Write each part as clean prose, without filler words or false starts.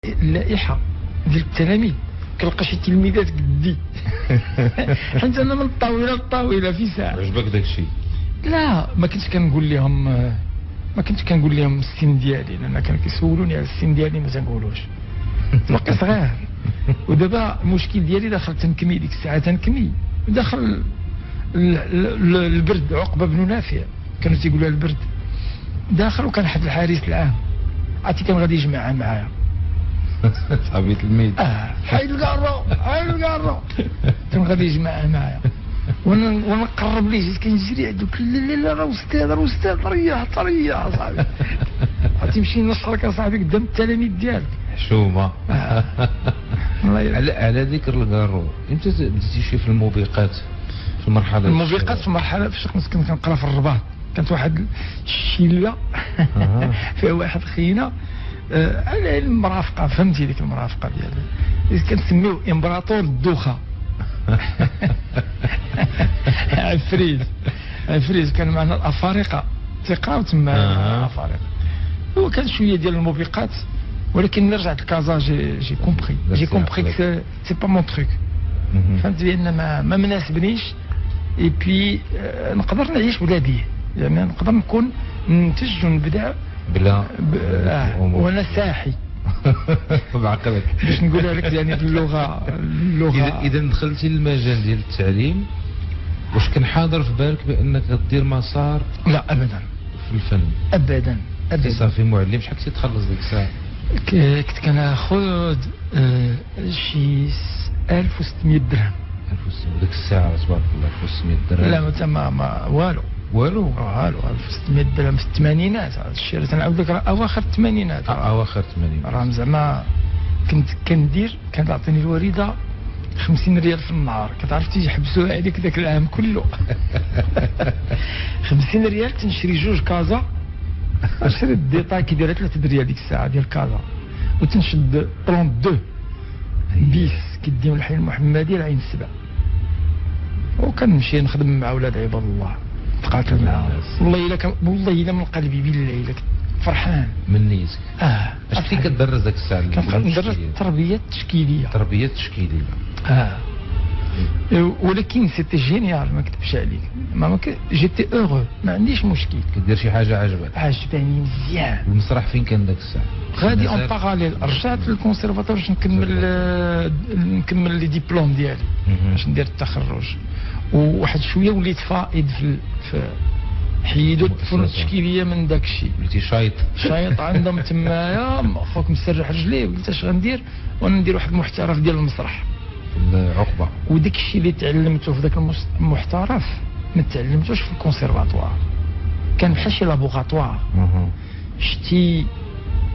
اللائحه ديال التلاميذ كنلقى شي تلميذات قدي حيت انا من الطاوله للطاوله في ساعه. عجبك داكشي؟ لا ما كنتش كنقول لهم السن ديالي، لان كانوا كيسولوني على السن ديالي ما تنقولوش باقي صغير. ودابا المشكل ديالي داخل تنكمي ديك الساعه تنكمي داخل البرد. عقبه بن نافع كانوا تيقولوا البرد داخل، وكان حد الحارس العام عرفتي كان غادي يجمعها معايا صحابي تلميذ حي القارو كان غادي يجمعها معايا وانا نقرب ليه جيت كنجري عندك لا راه استاذ ريح صاحبي عرفتي مشي نشرك اصاحبي قدام التلاميذ ديالك حشومه. على ذكر القارو، امتى بديتي شي في الموبقات في المرحله في فاش كنت كنقرا في الرباط؟ كانت واحد الشله فيها واحد خينا على المرافقه، فهمتي ديك المرافقه ديالها كنسميو امبراطور الدوخه. عفريت كان معنا الافارقه تيقراو تما الافارقه. هو كان شويه ديال الموبقات، ولكن ملي رجعت لكازا جي كومبري كو سي با مون تروك. فهمت بان ما مناسبنيش، اي بي نقدر نعيش ولا بيه، يعني نقدر نكون ننتج ونبدع بلا وانا ساحي بعقلك باش نقولها لك، يعني اللغه. اذا دخلتي للمجال ديال التعليم، واش كان حاضر في بالك بانك غدير مسار؟ لا ابدا في الفن ابدا. صافي معلم، شحال كنتي تخلص ديك الساعه؟ كنت كناخذ شي 1600 درهم. 1600 ديك الساعه تبارك الله، 1600 درهم. لا ما والو 1600 درهم في الثمانينات. هذا الشيء تنعاود لك راه اواخر الثمانينات. اواخر الثمانينات راه زعما كنت كندير، كانت تعطيني الوالده 50 ريال في النهار، كتعرف تيجي يحبسوها عليك ذاك العام كله. 50 ريال تنشري جوج كازا، شريت الديطاي كيدير 3 ريال ديك الساعه ديال كازا، وتنشد 32 بيس كيديهم الحي المحمدي العين السبع، وكنمشي نخدم مع ولاد عباد الله، تقاتل معاهم. والله الا من قلبي بالله الا كنت فرحان من نيتك. اش كنتي كدرس داك الساعه؟ كندرس التربيه التشكيليه. ولكن سيتي جينيال، ما كتبش عليك، جيتي اوغو، ما عنديش مشكل. كدير شي حاجه عجباني مزيان. المسرح فين كان داك الساعه؟ غادي اون باراليل، رجعت للكونسيرفاتور باش نكمل لي ديبلوم ديالي باش ندير التخرج، وواحد شويه وليت فائد في حيدوا الفنون التشكيليه من داك الشيء. وليتي شايط عندهم تمايا خوك مسرح رجليه، قلت اش غندير؟ وانا ندير واحد المحترف ديال المسرح العقبه. وداك الشيء اللي تعلمته في ذاك المحترف ما تعلمتوش في الكونسيرفاتوار، كان بحال شي لابوغاتوار. شتي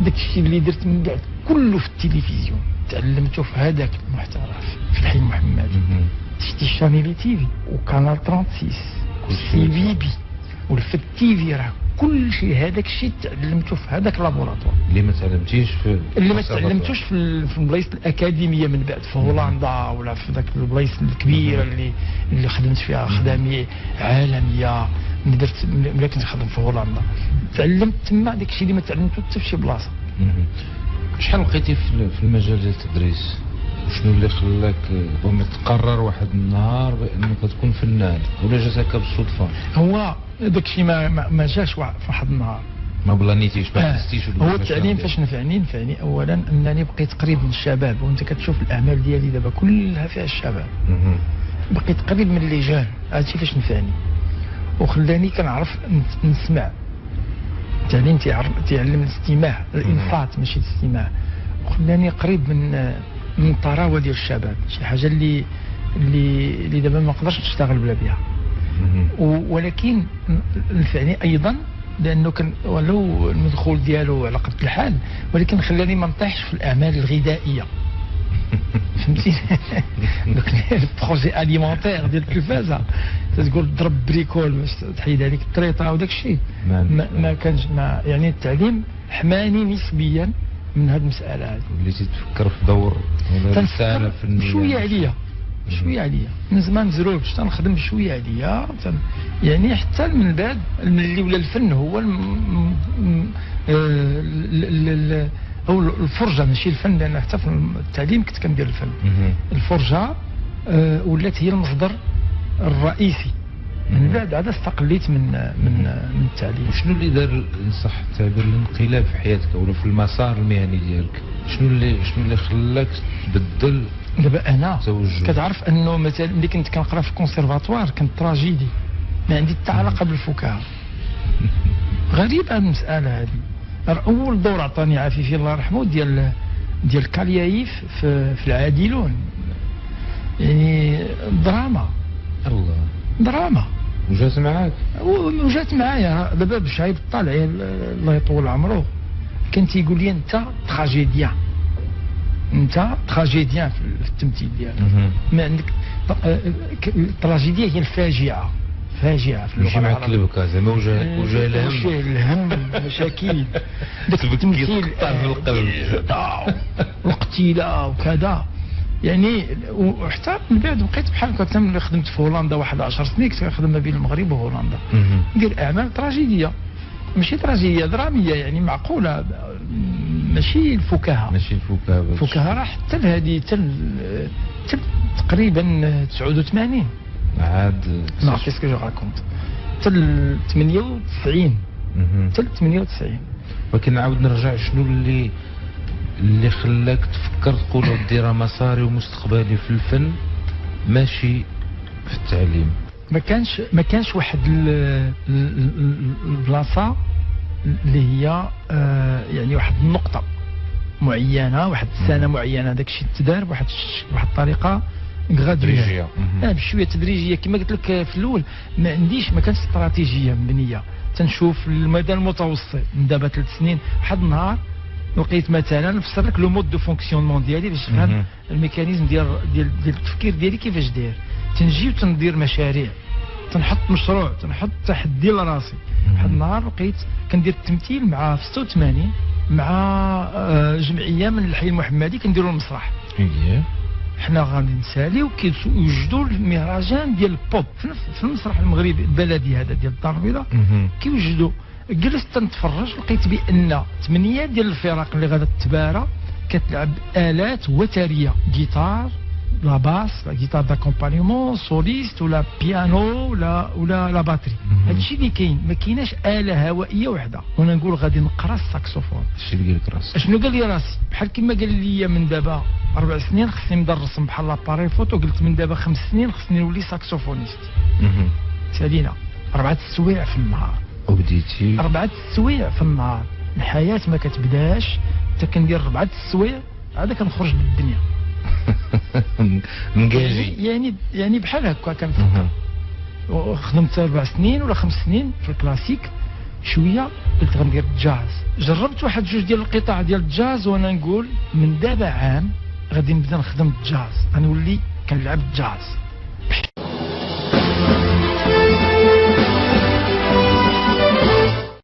داك الشيء اللي درت من بعد كله في التلفزيون تعلمته في هذاك المحترف في الحي المحمدي. شتي شانيلي تيفي وكانال 36 سي بي بي والفت تيفي، راه كل شيء هذاك الشيء تعلمته في هذاك اللابوراتوار. اللي ما تعلمتيش في البلايص الاكاديميه من بعد في هولندا ولا في ذاك البلايص الكبيره اللي خدمت فيها خداميه عالميه. ملي كنت خدام في هولندا تعلمت تما داك الشيء اللي ما تعلمته حتى في شي بلاصه. شحال لقيتي في المجال ديال التدريس؟ شنو اللي خلاك تقرر واحد النهار بانك تكون فنان، ولا جات هكا بالصدفه؟ هو داك الشيء ما جاش في واحد النهار، ما بلانيتيش ما حسيتيش. هو التعليم فاش نفعني اولا انني بقيت قريب من الشباب، وانت كتشوف الاعمال ديالي دابا كلها فيها الشباب. بقيت قريب من لي جون، هادشي فاش نفعني وخلاني كنعرف نسمع. التعليم تيعلم الاستماع، الانصات ماشي الاستماع، وخلاني قريب من الطراوه ديال الشباب، شي حاجه اللي دابا ما نقدرش نشتغل بلا بها. ولكن نفعني ايضا لانه كان ولو المدخول ديالو على قد الحال، ولكن خلاني ما نطيحش في الاعمال الغذائيه. فهمتي؟ دوك البروجي اليمونتير ديال التلفازه تقول ضرب بريكول باش تحيد عليك الطريطه وداك الشيء، ما كانش يعني التعليم حماني نسبيا من هذه المساله هذه. وليتي تفكر في دور ولا رساله فنيه؟ شويه عليا من زمان مزروبش تنخدم شويه عليا، يعني حتى من بعد ملي ولا الفن هو او الفرجه ماشي الفن، لان حتى في التعليم كنت كندير الفن. الفرجه ولات هي المصدر الرئيسي. من بعد عاد استقليت من التعليم. شنو اللي دار ان صح التعبير الانقلاب في حياتك ولا في المسار المهني ديالك؟ شنو اللي خلاك تبدل؟ دابا انا توجه. كتعرف انه مثلا ملي كنت كنقرا في الكونسيرفاتوار كنت تراجيدي، ما عندي حتى علاقه بالفكاهه. غريبه المساله هذه. اول دور عطاني عفيفي الله يرحمه ديال كاليايف في العادلون، يعني دراما. الله. دراما وجات معاك؟ وجات معايا. دابا بشعيب الطالعي الله يطول عمره كان تيقول لي انت تراجيديان، انت تراجيديان في التمثيل ديالك. ما عندك التراجيديا هي الفاجعه، فاجعه في اللغه العربيه. يجي معك زعما وجه الهم المشاكل داك التمثيل في القلب واقتلاء وكذا. يعني وحتى من بعد بقيت بحال هكا. ملي خدمت في هولندا واحد 10 سنين كنت كنخدم ما بين المغرب وهولندا، ندير اعمال تراجيديه، ماشي تراجيديه دراميه، يعني معقوله، ماشي الفكاهه. ماشي الفكاهه. الفكاهه راه حتى لهذه حتى تقريبا 89 عاد. نو كيسكو جو راكونت حتى 98 حتى 98. ولكن نعاود نرجع، شنو اللي خلاك تفكر تقول دير مساري ومستقبلي في الفن ماشي في التعليم؟ ما كانش واحد البلاصه اللي هي يعني واحد النقطه معينه، واحد السنه معينه، داك الشيء تدار بواحد الطريقه تدريجيه. بشويه تدريجيه. كما قلت لك في الاول ما كانش استراتيجيه مبنيه. تنشوف المدى المتوسط من دابا 3 سنين واحد النهار لقيت مثلا نفسر لك لو مود دو فونكسيونمون ديالي باش تفهم الميكانيزم ديال التفكير ديالي كيفاش داير. تنجي وتندير مشاريع، تنحط مشروع، تنحط تحدي لراسي. واحد النهار لقيت كندير التمثيل مع 86 مع جمعيه من الحي المحمدي كنديروا المسرح. حنا غادي نساليو كيوجدوا المهرجان ديال البوب في المسرح المغربي البلدي هذا ديال الدار البيضاء. كيوجدوا. جلست تنتفرج لقيت بان 8 ديال الفرق اللي غادا تبارى كتلعب الات وتريه، جيتار، لا باس، لا جيتار داكومبانيمون، سوليست ولا بيانو ولا باتري. هادشي اللي كاين. ما كايناش آلة هوائية وحده. وانا نقول غادي نقرا الساكسوفون. شنو قال لك راسك؟ شنو قال لي راسي؟ بحال كما قال لي من دابا 4 سنين خصني نبدا نرسم بحال لاباري فوتو، قلت من دابا 5 سنين خصني نولي ساكسوفونيست. سالينا 4 السوايع في النهار. وبديتي 4 السوايع في النهار. الحياة ما كتبداش حتى كندير 4 السوايع عاد كنخرج بالدنيا. مكاجي يعني بحال هكا كنفكر. خدمت 4 سنين ولا 5 سنين في الكلاسيك، شويه قلت غندير الجاز. جربت واحد 2 ديال القطع ديال الجاز وانا نقول من دابا عام غادي نبدا نخدم الجاز، غنولي كنلعب الجاز.